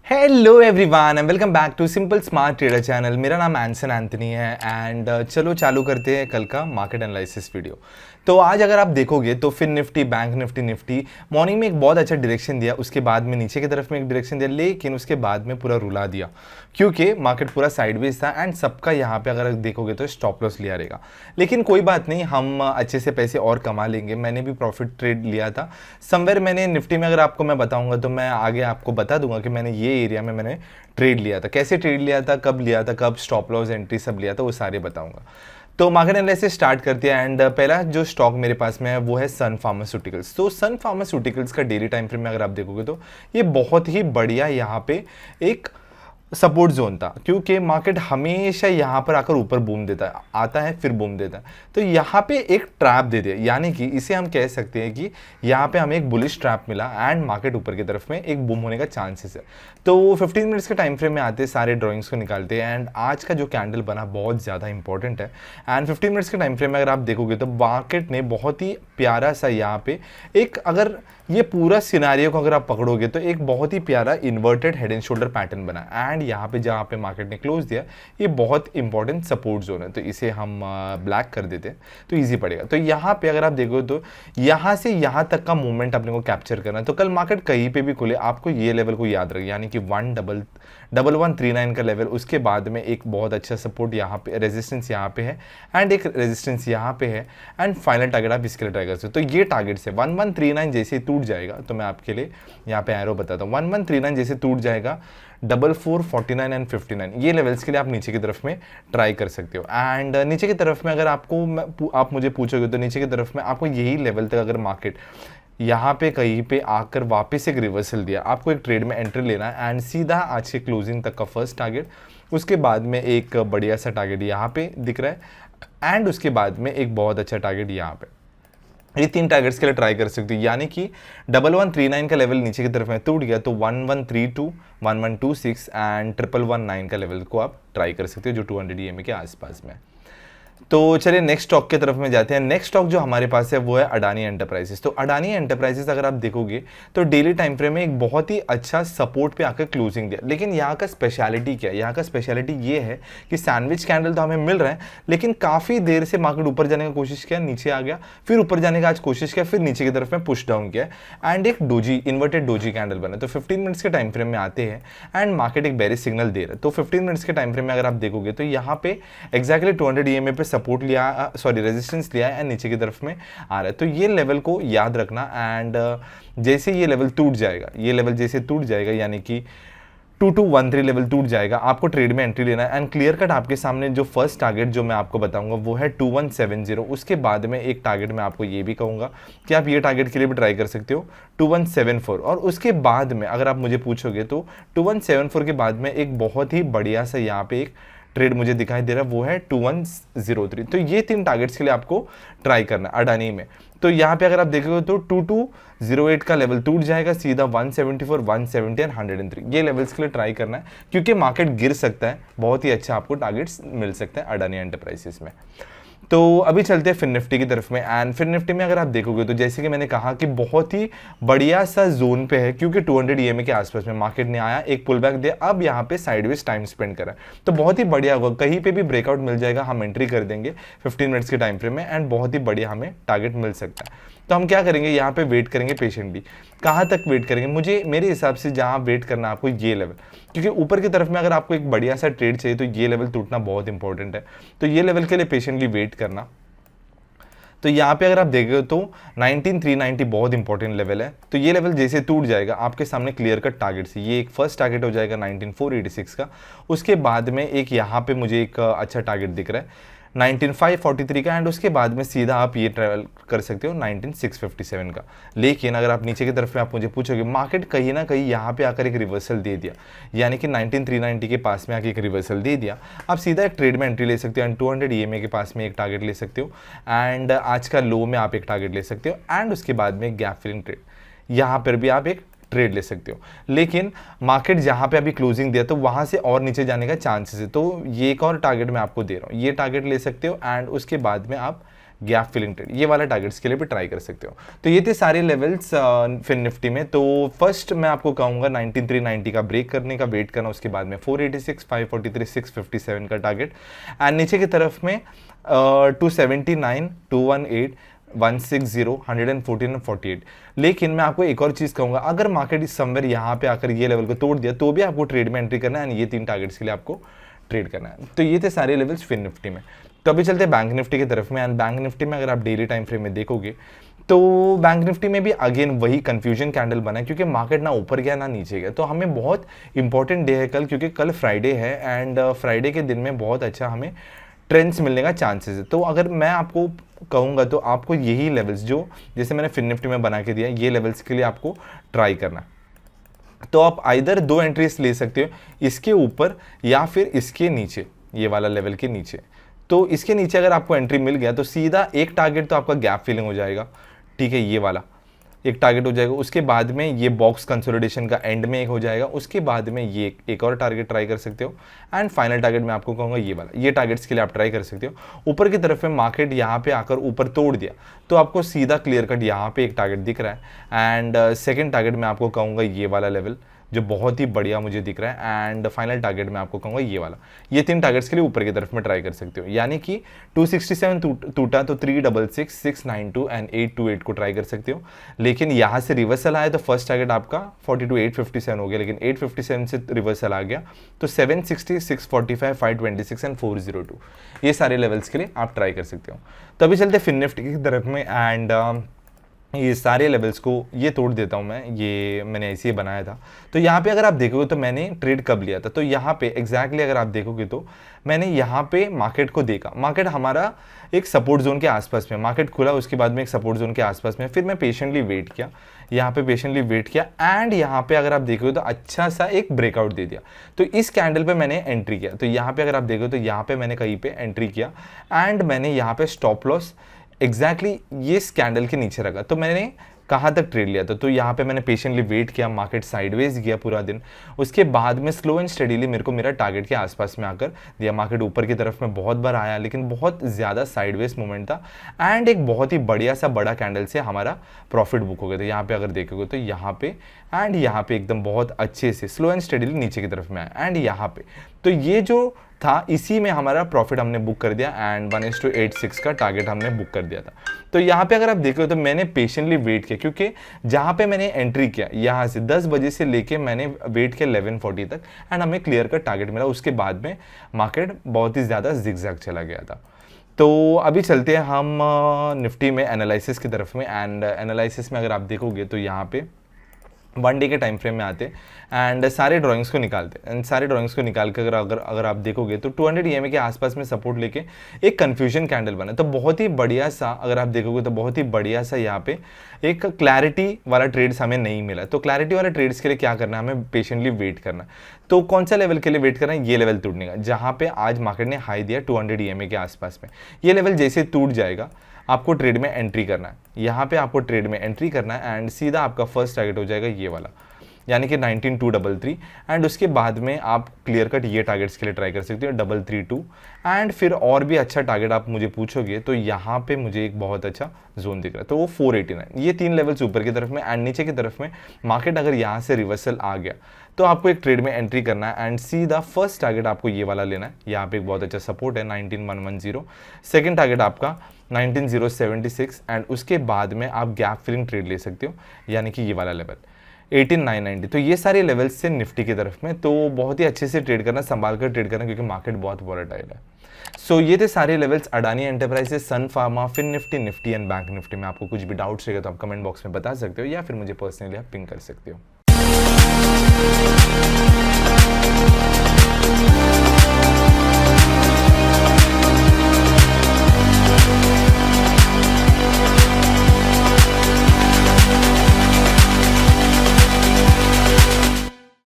Hello everyone and welcome back to simple smart trader channel. मेरा नाम एंसन Anthony है and चलो चालू करते हैं कल का मार्केट एनालिसिस वीडियो। तो आज अगर आप देखोगे तो फिर निफ्टी, बैंक निफ्टी मॉर्निंग में एक बहुत अच्छा डायरेक्शन दिया, उसके बाद में नीचे की तरफ में एक डायरेक्शन दिया, लेकिन उसके बाद में पूरा रुला दिया क्योंकि मार्केट पूरा साइडवेज था एंड सबका यहाँ पे अगर देखोगे तो स्टॉप लॉस लिया रहेगा। लेकिन कोई बात नहीं, हम अच्छे से पैसे और कमा लेंगे। मैंने भी प्रॉफिट ट्रेड लिया था समवेयर। मैंने निफ्टी में अगर आपको मैं बताऊंगा तो मैं आगे आपको बता दूंगा कि मैंने ये एरिया में मैंने ट्रेड लिया था, कैसे ट्रेड लिया था, कब स्टॉप लॉस एंट्री सब लिया था, वो सारे बताऊंगा। तो मार्केट एनालिसिस स्टार्ट करते हैं एंड पहला जो स्टॉक मेरे पास में है वो है सन फार्मास्यूटिकल्स। तो सन फार्मास्यूटिकल्स का डेली टाइम फ्रेम में अगर आप देखोगे तो ये बहुत ही बढ़िया यहाँ पे एक सपोर्ट जोन था क्योंकि मार्केट हमेशा यहाँ पर आकर ऊपर बूम देता है, आता है फिर बूम देता है। तो यहाँ पे एक ट्रैप दे दिया, यानी कि इसे हम कह सकते हैं कि यहाँ पे हमें एक बुलिश ट्रैप मिला एंड मार्केट ऊपर की तरफ में एक बूम होने का चांसेस है। तो 15 मिनट्स के टाइम फ्रेम में आते सारे ड्राइंग्स को निकालते हैं एंड आज का जो कैंडल बना बहुत ज़्यादा इंपॉर्टेंट है। एंड 15 मिनट्स के टाइम फ्रेम में अगर आप देखोगे तो मार्केट ने बहुत ही प्यारा सा यहाँ पे एक, अगर ये पूरा सिनारियो को अगर आप पकड़ोगे तो एक बहुत ही प्यारा inverted head and shoulder pattern बना एंड यहाँ पे जहाँ पे मार्केट ने क्लोज दिया ये बहुत इंपॉर्टेंट सपोर्ट जोन है। तो इसे हम ब्लैक कर देते हैं तो इजी पड़ेगा। तो यहाँ पे अगर आप देखो तो यहाँ से यहाँ तक का मूवमेंट अपने को कैप्चर करना है। तो कल मार्केट कहीं पे भी खुले आपको ये लेवल को याद रखें, यानी कि 11139 का लेवल, उसके बाद में एक बहुत अच्छा सपोर्ट यहाँ पे, रेजिस्टेंस यहाँ पे है एंड एक रेजिस्टेंस यहाँ पे है एंड फाइनल टारगेट आप इसके लिए ट्राई कर सकते हो। तो ये टारगेट से 1139 जैसे ही टूट जाएगा तो मैं आपके लिए यहाँ पे एरो बताता हूँ। 1139 जैसे टूट जाएगा 4449 एंड 59 ये लेवल्स के लिए आप नीचे की तरफ में ट्राई कर सकते हो। एंड नीचे की तरफ में अगर आप मुझे पूछोगे तो नीचे की तरफ में आपको यही लेवल तक अगर मार्केट यहाँ पे कहीं पे आकर वापस एक रिवर्सल दिया, आपको एक ट्रेड में एंट्री लेना है एंड सीधा आज के क्लोजिंग तक का फर्स्ट टारगेट, उसके बाद में एक बढ़िया सा टारगेट यहाँ पे दिख रहा है एंड उसके बाद में एक बहुत अच्छा टारगेट यहाँ पे। ये तीन टारगेट्स के लिए ट्राई कर सकते हो, यानी कि 1139 का लेवल नीचे की तरफ में टूट गया तो 1132, 1126 एंड 1119 का लेवल को आप ट्राई कर सकते हो जो 200 EMA के आसपास में। तो चलिए नेक्स्ट स्टॉक की तरफ में जाते हैं। नेक्स्ट स्टॉक जो हमारे पास है वो है अडानी एंटरप्राइजेस। तो अडानी एंटरप्राइजेस अगर आप देखोगे तो डेली टाइम फ्रेम में एक बहुत ही अच्छा सपोर्ट पे आकर क्लोजिंग दिया, लेकिन यहाँ का स्पेशलिटी क्या है? यहाँ का स्पेशलिटी ये है कि सैंडविच कैंडल तो हमें मिल रहा है, लेकिन काफ़ी देर से मार्केट ऊपर जाने की कोशिश किया, नीचे आ गया, फिर ऊपर जाने का आज कोशिश किया, फिर नीचे की तरफ में पुश डाउन किया एंड एक डोजी, इन्वर्टेड डोजी कैंडल बना। तो 15 मिनट्स के टाइम फ्रेम में आते हैं एंड मार्केट एक बेरिश सिग्नल दे रहा है। तो 15 मिनट्स के टाइम फ्रेम में अगर आप देखोगे तो यहाँ पे एक्जैक्टली 200 EMA पे सपोर्ट लिया, रेजिस्टेंस लिया है एंड नीचे की तरफ में आ रहा है। तो ये लेवल को याद रखना एंड जैसे ये लेवल टूट जाएगा, ये लेवल जैसे टूट जाएगा यानी कि 2213 लेवल टूट जाएगा, आपको ट्रेड में एंट्री लेना है एंड क्लियर कट आपके सामने जो फर्स्ट टारगेट जो मैं आपको बताऊंगा वो है 2170। उसके बाद में एक टारगेट मैं आपको ये भी कहूंगा कि आप ये टारगेट के लिए भी ट्राई कर सकते हो 2174, और उसके बाद में अगर आप मुझे पूछोगे तो 2174 के बाद में एक बहुत ही बढ़िया सा यहाँ पे एक ट्रेड मुझे दिखाई दे रहा है वो है 2103। तो ये तीन टारगेट्स के लिए आपको ट्राई करना है अडानी में। तो यहाँ पे अगर आप देखोगे तो 2208 का लेवल टूट जाएगा, सीधा 174, 170 एंड 103 ये लेवल्स के लिए ट्राई करना है क्योंकि मार्केट गिर सकता है, बहुत ही अच्छा आपको टारगेट्स मिल सकता है अडानी एंटरप्राइजेस में। तो अभी चलते हैं फिर निफ्टी की तरफ में एंड फिर निफ्टी में अगर आप देखोगे तो जैसे कि मैंने कहा कि बहुत ही बढ़िया सा जोन पे है क्योंकि 200 EMA के आसपास में मार्केट ने आया, एक पुल बैक दिया, अब यहाँ पे साइडवेज टाइम स्पेंड करा, तो बहुत ही बढ़िया होगा। कहीं पे भी ब्रेकआउट मिल जाएगा, हम एंट्री कर देंगे 15 मिनट्स के टाइम फ्रेम में एंड बहुत ही बढ़िया हमें टारगेट मिल सकता है। तो हम क्या करेंगे, यहाँ पे वेट करेंगे पेशेंटली। कहाँ तक वेट करेंगे? मेरे हिसाब से जहाँ वेट करना आपको ये लेवल, क्योंकि ऊपर की तरफ में अगर आपको एक बढ़िया सा ट्रेड चाहिए तो ये लेवल टूटना बहुत इंपॉर्टेंट है। तो ये लेवल के लिए पेशेंटली वेट करना। तो यहाँ पे अगर आप देखोगे तो 19390 बहुत इंपॉर्टेंट लेवल है। तो ये लेवल जैसे टूट जाएगा आपके सामने क्लियर कट टारगेट से ये एक फर्स्ट टारगेट हो जाएगा 19486 का। उसके बाद में एक यहाँ पे मुझे एक अच्छा टारगेट दिख रहा है 19543 का एंड उसके बाद में सीधा आप ये ट्रेवल कर सकते हो 19657 का। लेकिन अगर आप नीचे की तरफ में आप मुझे पूछोगे, मार्केट कहीं ना कहीं यहाँ पे आकर एक रिवर्सल दे दिया, यानी कि 19390 के पास में आके एक रिवर्सल दे दिया, आप सीधा एक ट्रेड में एंट्री ले सकते हो एंड 200 EMA के पास में एक टारगेट ले सकते हो एंड आज का लो में आप एक टारगेट ले सकते हो एंड उसके बाद में गैप फिलिंग ट्रेड, यहाँ पर भी आप एक ट्रेड ले सकते हो। लेकिन मार्केट जहां पे अभी क्लोजिंग दिया तो वहां से और नीचे जाने का चांसेस है, तो ये एक और टारगेट मैं आपको दे रहा हूँ, ये टारगेट ले सकते हो एंड उसके बाद में आप गैप फिलिंग ट्रेड, ये वाला टारगेट्स के लिए भी ट्राई कर सकते हो। तो ये थे सारे लेवल्स फिन निफ्टी में। तो फर्स्ट मैं आपको कहूँगा 19390 का ब्रेक करने का वेट करना, उसके बाद में 486, 543, 657 का टारगेट, एंड नीचे की तरफ में 279, 218, 160, 114 और 48। लेकिन मैं आपको एक और चीज़ कहूँगा, अगर मार्केट इस समवेयर यहाँ पे आकर ये लेवल को तोड़ दिया तो भी आपको ट्रेड में एंट्री करना है, एंड ये 3 टारगेट्स के लिए आपको ट्रेड करना है। तो ये थे सारे लेवल्स फिन निफ्टी में। तो अभी चलते हैं बैंक निफ्टी की तरफ में। एंड बैंक निफ्टी में अगर आप डेली टाइम फ्रेम में देखोगे तो बैंक निफ्टी में भी अगेन वही कंफ्यूजन कैंडल बना है, क्योंकि मार्केट ना ऊपर गया ना नीचे गया। तो हमें बहुत इंपॉर्टेंट डे है कल, क्योंकि कल फ्राइडे है, एंड फ्राइडे के दिन में बहुत अच्छा हमें ट्रेंड्स मिलने का चांसेस है। तो अगर मैं आपको कहूँगा तो आपको यही लेवल्स जो जैसे मैंने फिन निफ्टी में बना के दिया, ये लेवल्स के लिए आपको ट्राई करना। तो आप आइदर 2 एंट्रीज ले सकते हो, इसके ऊपर या फिर इसके नीचे, ये वाला लेवल के नीचे। तो इसके नीचे अगर आपको एंट्री मिल गया तो सीधा एक टारगेट तो आपका गैप फिलिंग हो जाएगा, ठीक है, ये वाला एक टारगेट हो जाएगा। उसके बाद में ये बॉक्स कंसोलिडेशन का एंड में एक हो जाएगा, उसके बाद में ये एक और टारगेट ट्राई कर सकते हो, एंड फाइनल टारगेट मैं आपको कहूँगा ये वाला। ये टारगेट्स के लिए आप ट्राई कर सकते हो। ऊपर की तरफ में मार्केट यहाँ पे आकर ऊपर तोड़ दिया तो आपको सीधा क्लियर कट यहाँ पे एक टारगेट दिख रहा है, एंड सेकेंड टारगेट मैं आपको कहूँगा ये वाला लेवल जो बहुत ही बढ़िया मुझे दिख रहा है, एंड फाइनल टारगेट मैं आपको कहूँगा ये वाला। ये 3 टारगेट्स के लिए ऊपर की तरफ में ट्राई कर सकते हो, यानी कि 267 टूटा तो 366, 692 एंड 828 को ट्राई कर सकते हो। लेकिन यहाँ से रिवर्सल आया तो फर्स्ट टारगेट आपका 42,857 हो गया, लेकिन 857 से रिवर्सल आ गया तो 760, 645, 526 एंड 402, ये सारे लेवल्स के लिए आप ट्राई कर सकते हो। तो अभी चलते फिन निफ्टी की तरफ में, एंड ये सारे लेवल्स को ये तोड़ देता हूँ मैं, ये मैंने ऐसे ही बनाया था। तो यहाँ पे अगर आप देखोगे तो मैंने ट्रेड कब लिया था, तो यहाँ पे एग्जैक्टली अगर आप देखोगे तो मैंने यहाँ पे मार्केट को देखा, मार्केट हमारा एक सपोर्ट जोन के आसपास में, मार्केट खुला उसके बाद में एक सपोर्ट जोन के आसपास में, फिर मैं पेशेंटली वेट किया, यहाँ पे पेशेंटली वेट किया, एंड यहाँ पे अगर आप देखोगे तो अच्छा सा एक ब्रेकआउट दे दिया। तो इस कैंडल पे मैंने एंट्री किया। तो यहाँ पे अगर आप देखोगे तो यहाँ पे मैंने कहीं पे एंट्री किया, एंड मैंने यहाँ पे स्टॉप लॉस एग्जैक्टली ये कैंडल के नीचे रखा। तो मैंने कहाँ तक ट्रेड लिया था, तो यहाँ पे मैंने पेशेंटली वेट किया, मार्केट साइडवेज गया पूरा दिन, उसके बाद में स्लो एंड स्टडीली मेरे को मेरा टारगेट के आसपास में आकर दिया। मार्केट ऊपर की तरफ में बहुत बार आया, लेकिन बहुत ज़्यादा साइडवेज मूवमेंट था, एंड एक बहुत ही बढ़िया सा बड़ा कैंडल से हमारा प्रॉफिट बुक हो गया था। यहाँ पे अगर देखोगे तो यहाँ पे एंड यहाँ पे एकदम बहुत अच्छे से स्लो एंड स्टडीली नीचे की तरफ में आया, एंड यहाँ पे तो ये जो था इसी में हमारा प्रॉफिट हमने बुक कर दिया, एंड 1:86 का टारगेट हमने बुक कर दिया था। तो यहाँ पे अगर आप देखो तो मैंने पेशेंटली वेट किया, क्योंकि जहाँ पे मैंने एंट्री किया यहाँ से 10 बजे से लेके मैंने वेट किया 11:40 तक, एंड हमें क्लियर का टारगेट मिला। उसके बाद में मार्केट बहुत ही ज़्यादा जिगजैग चला गया था। तो अभी चलते हैं हम निफ्टी में एनालिसिस की तरफ में, एंड एनालिसिस में अगर आप देखोगे तो यहाँ पे 1 डे के टाइम फ्रेम में आते एंड सारे ड्राइंग्स को निकालते, एंड सारे ड्राइंग्स को निकाल कर अगर आप देखोगे तो 200 EMA के आसपास में सपोर्ट लेके एक कंफ्यूजन कैंडल बना। तो बहुत ही बढ़िया सा अगर आप देखोगे तो बहुत ही बढ़िया सा यहाँ पे एक क्लैरिटी वाला ट्रेड्स हमें नहीं मिला। तो क्लैरिटी वाले ट्रेड्स के लिए क्या करना है, हमें पेशेंटली वेट करना। तो कौन सा लेवल के लिए वेट करना है, ये लेवल टूटने का, जहाँ पे आज मार्केट ने हाई दिया 200 EMA के आसपास में। ये लेवल जैसे टूट जाएगा आपको ट्रेड में एंट्री करना है, यहाँ पे आपको ट्रेड में एंट्री करना है, एंड सीधा आपका फर्स्ट टारगेट हो जाएगा ये वाला, यानी कि 19,233, एंड उसके बाद में आप क्लियर कट ये टारगेट्स के लिए ट्राई कर सकते हो 332, एंड फिर और भी अच्छा टारगेट आप मुझे पूछोगे तो यहाँ पे मुझे एक बहुत अच्छा जोन दिख रहा है, तो वो 489। ये 3 लेवल्स ऊपर की तरफ में, एंड नीचे की तरफ में मार्केट अगर यहाँ से रिवर्सल आ गया तो आपको एक ट्रेड में एंट्री करना है, एंड सीधा फर्स्ट टारगेट आपको ये वाला लेना है। यहाँ पे एक बहुत अच्छा सपोर्ट है 19,110, सेकेंड टारगेट आपका 19,076, एंड उसके बाद में आप गैप फिलिंग ट्रेड ले सकते हो, यानी कि ये वाला लेवल 18,990। तो ये सारे लेवल्स से निफ्टी की तरफ में, तो बहुत ही अच्छे से ट्रेड करना, संभाल कर ट्रेड करना, क्योंकि मार्केट बहुत वॉलेटाइल है। सो ये थे सारे levels, Adani Enterprises, Sun Pharma, Fin Nifty, Nifty and Bank Nifty में। आपको कुछ भी डाउट्स रहेगा तो आप कमेंट बॉक्स में बता सकते हो, या फिर मुझे पर्सनली आप पिंग कर सकते हो।